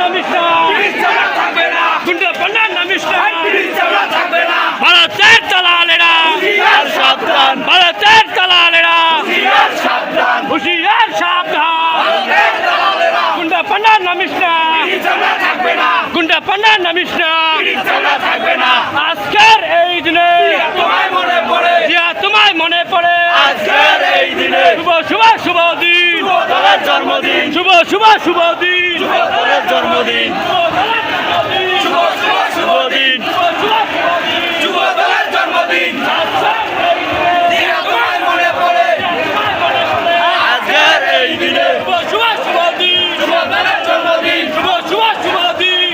name is না, গুন্ডা পান্ডা name is না, ভারতের দালালেরা সাবধান, ভারতের দালালেরা হুঁশিয়ার সাবধান, গুন্ডা পান্ডা নামিস না, গুন্ডা পান্ডা নামিস না, আজকের এই দিনে তোমায় মনে পড়ে, আজকের এই দিনে শুভ শুভ শুভ দিন, জন্মদিন, শুভ শুভ শুভ দিন, জন্মদিন, শুভ শুভ শুভ দিন, জন্মদিন, তোমায় মনে পড়ে, আজকের এই দিনে শুভ শুভ দিন, জন্মদিন, শুভ শুভ শুভ দিন,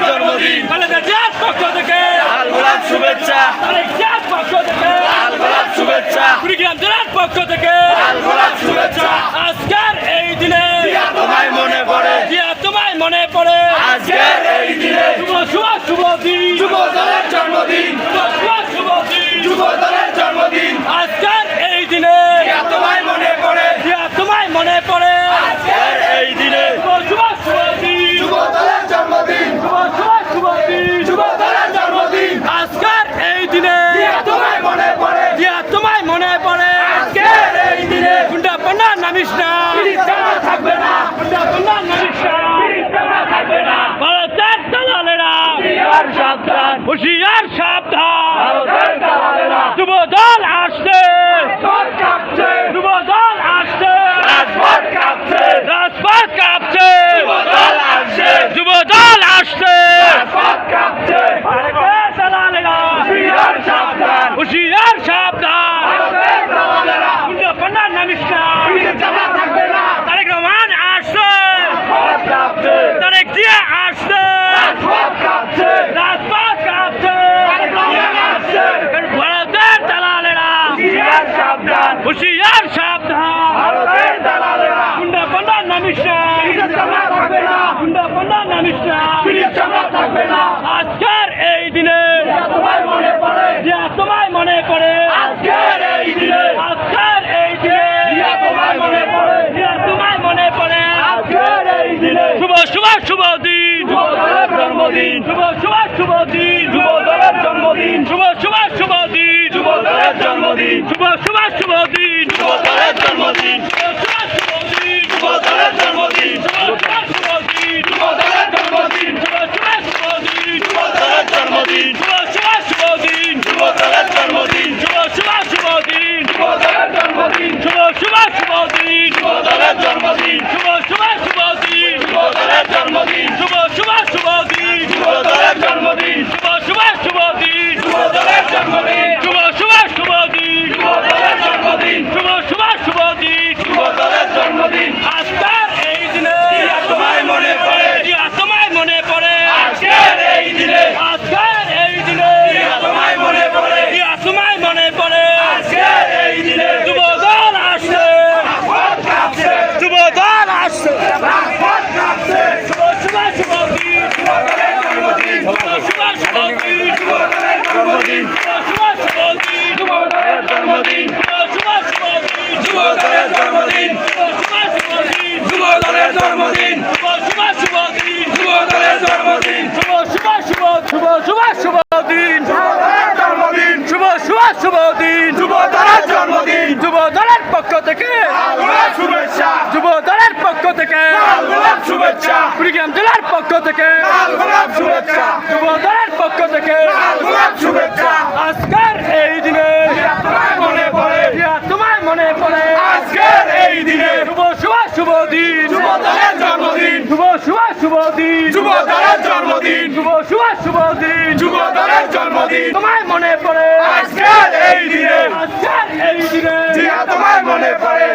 জন্মদিন, খালেদা জিয়ার পক্ষ থেকে লাল গোলাপ শুভেচ্ছা, তারেক জিয়ার পক্ষ থেকে লাল গোলাপ শুভেচ্ছা, কুড়িগ্রাম জেলার পক্ষ থেকে লাল গোলাপ শুভেচ্ছা, আজকের এই দিনে তোমায় মনে পড়ে, তোমায় মনে পড়ে, আজকের এই দিনে শুভ শুভ শুভ দিন, যুব দলের জন্মদিন, শুভ শুভ দিন, যুব দলের জন্মদিন, আজকের এই দিনে তোমায় মনে পড়ে, তোমায় মনে পড়ে, আজকের এই দিনে শুভ শুভ দিন, যুব দলের জন্মদিন, শুভ শুভ দিন, যুব দলের জন্মদিন, আজকের এই দিনে তোমায় মনে পড়ে, তোমায় মনে পড়ে, আজকের এই দিনে গুন্ডা পান্ডা নামিস না, থাকবে না, গুন্ডা পান্ডা নামিস না, থাকবে না, ভারতের দালালেরা সাবধান, হুঁশিয়ার সাবধান, ভারতের দালালেরা যুব দল আসছে, যুব দল আসছে, রাজপথ কাঁপছে, রাজপথ কাঁপছে, যুব দল আসছে, যুব দল আসছে, রাজপথ কাঁপছে, ভারতের দালালেরা হুঁশিয়ার সাবধান, হুঁশিয়ার সাবধান, ভারতের দালালেরা গুন্ডা পান্ডা নামিস না, থাকবে না, তারেক রহমান আসছে, রাজপথ কাঁপছে, তারেক জিয়া আসছে, রাজপথ কাঁপছে, রাজপথ কাঁপছে, তারেক রহমান আসছে, ভারতের দালালেরা হুঁশিয়ার সাবধান, হুঁশিয়ার সাবধান, ভারতের দালালেরা গুন্ডা পান্ডা নামিস না, থাকবে না, গুন্ডা পান্ডা নামিস না, থাকবে না, আজকের এই দিনে তোমায় মনে পড়ে, তোমায় মনে পড়ে, আজকের এই দিনে, আজকের এই দিনে তোমায় মনে পড়ে, তোমায় মনে পড়ে, আজকের এই দিনে শুভ শুভ শুভ দিন, যুব দলের জন্মদিন, শুভ শুভ শুভ দিন, যুব দলের জন্মদিন, শুভ শুভ শুভ দিন, যুব দলের জন্মদিন, শুভ শুভ শুভ দিন, যুব দলের জন্মদিন, শুভ শুভ শুভ দিন, যুব দলের জন্মদিন, শুভ শুভ দিন, যুব দলের জন্মদিন, শুভ শুভ দিন, যুব দলের জন্মদিন, শুভ শুভ দিন, যুব দলের জন্মদিন, শুভ শুভ দিন, যুব দলের জন্মদিন, শুভ শুভ দিন, যুব দলের জন্মদিন, শুভ শুভ দিন, যুব দলের জন্মদিন, শুভ শুভ দিন, যুব দলের জন্মদিন, শুভ শুভ দিন, যুব দলের জন্মদিন, শুভ শুভ দিন, যুব দলের জন্মদিন, শুভ শুভ দিন, যুব দলের জন্মদিন, আজকের এই দিনে তোমায় মনে পড়ে, তোমায় মনে পড়ে, আজকের এই দিনে, আজকের এই দিনে তোমায় মনে পড়ে, তোমায় মনে পড়ে, আজকের এই দিনে যুব দল আসছে, যুব দল আসছে, শুভ শুভ শুভ দিন, যুব দলের জন্মদিন, শুভ শুভ দিন, যুব দলের জন্মদিন, শুভ শুভ দিন, যুব দলের জন্মদিন, শুভ শুভ দিন, যুব দলের জন্মদিন, শুভ শুভ দিন, যুব দলের জন্মদিন, শুভ শুভ দিন, যুব দলের জন্মদিন, শুভ শুভ দিন, যুব দলের জন্মদিন, শুভ শুভ দিন, যুব দলের জন্মদিন, যুব দলের পক্ষ থেকে লাল গোলাপ শুভেচ্ছা, যুব দলের পক্ষ থেকে লাল গোলাপ শুভেচ্ছা, কুড়িগ্রাম জেলার পক্ষ থেকে লাল গোলাপ শুভেচ্ছা, যুব দলের পক্ষ থেকে লাল গোলাপ শুভেচ্ছা, আজকের এই দিনে তোমায় মনে পড়ে, তোমায় মনে পড়ে, আজকের এই দিনে শুভ শুভ দিন, যুব দলের জন্মদিন, শুভ শুভ দিন, যুব দলের জন্মদিন, শুভ শুভ দিন, যুব দলের জন্মদিন, তোমায় মনে পড়ে, আজকের এই দিনে, আজকের এই দিনে তোমায় মনে পড়ে,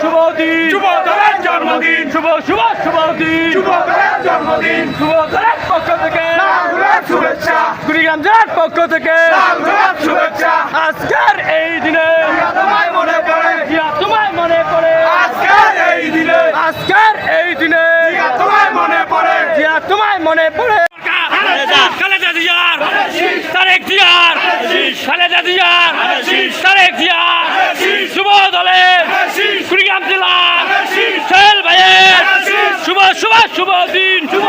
শুভ দিন, যুব দলের জন্মদিন, শুভ শুভ দিন, যুব দলের জন্মদিন, যুব দলের পক্ষ থেকে লাল গোলাপ শুভেচ্ছা, কুড়িগ্রাম জেলার পক্ষ থেকে লাল গোলাপ শুভেচ্ছা, আজকের এই দিনে তোমায় মনে পড়ে, তোমায় মনে পড়ে, আজকের এই দিনে, আজকের এই দিনে তোমায় মনে পড়ে, তোমায় মনে পড়ে, খালেদা জিয়ার, তারেক জিয়ার, খালেদা জিয়ার, তারেক জিয়ার, যুব দলের কুড়িগ্রাম জেলা সোহেল ভাইয়ের শুভ শুভ শুভ দিন শুভ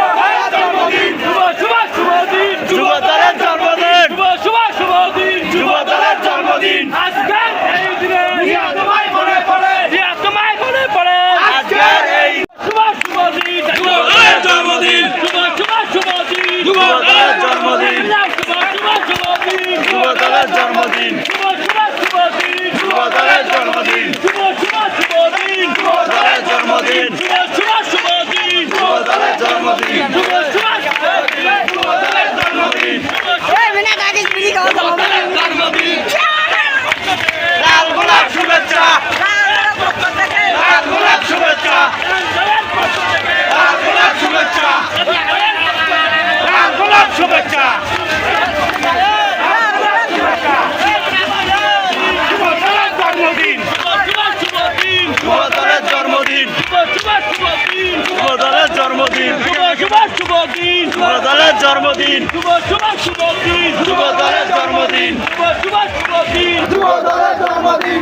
জন্মদিন শুভ শুভ শুভ দিন যুব দলের জন্মদিন শুভ শুভ শুভ দিন যুব দলের জন্মদিন আজকের এই দিনে তোমায় মনে পড়ে তোমায় মনে পড়ে আজকের এই শুভ শুভ দিন যুব দলের জন্মদিন শুভ শুভ শুভ দিন যুব দলের জন্মদিন শুভ শুভ শুভ দিন যুব দলের জন্মদিন শুভ শুভ শুভ দিন যুব দলের জন্মদিন শুভ শুভ শুভ দিন যুব দলের জন্মদিন শুভ শুভ শুভ দিন যুব দলের জন্মদিন শুভ শুভ শুভ দিন যুব দলের জন্মদিন লাল গোলাপ শুভেচ্ছা লাল গোলাপ শুভেচ্ছা লাল গোলাপ শুভেচ্ছা লাল গোলাপ শুভেচ্ছা যুব দলের জন্মদিন যুব দলের জন্মদিন যুব দলের জন্মদিন যুব দলের জন্মদিন যুব দলের জন্মদিন যুব দলের জন্মদিন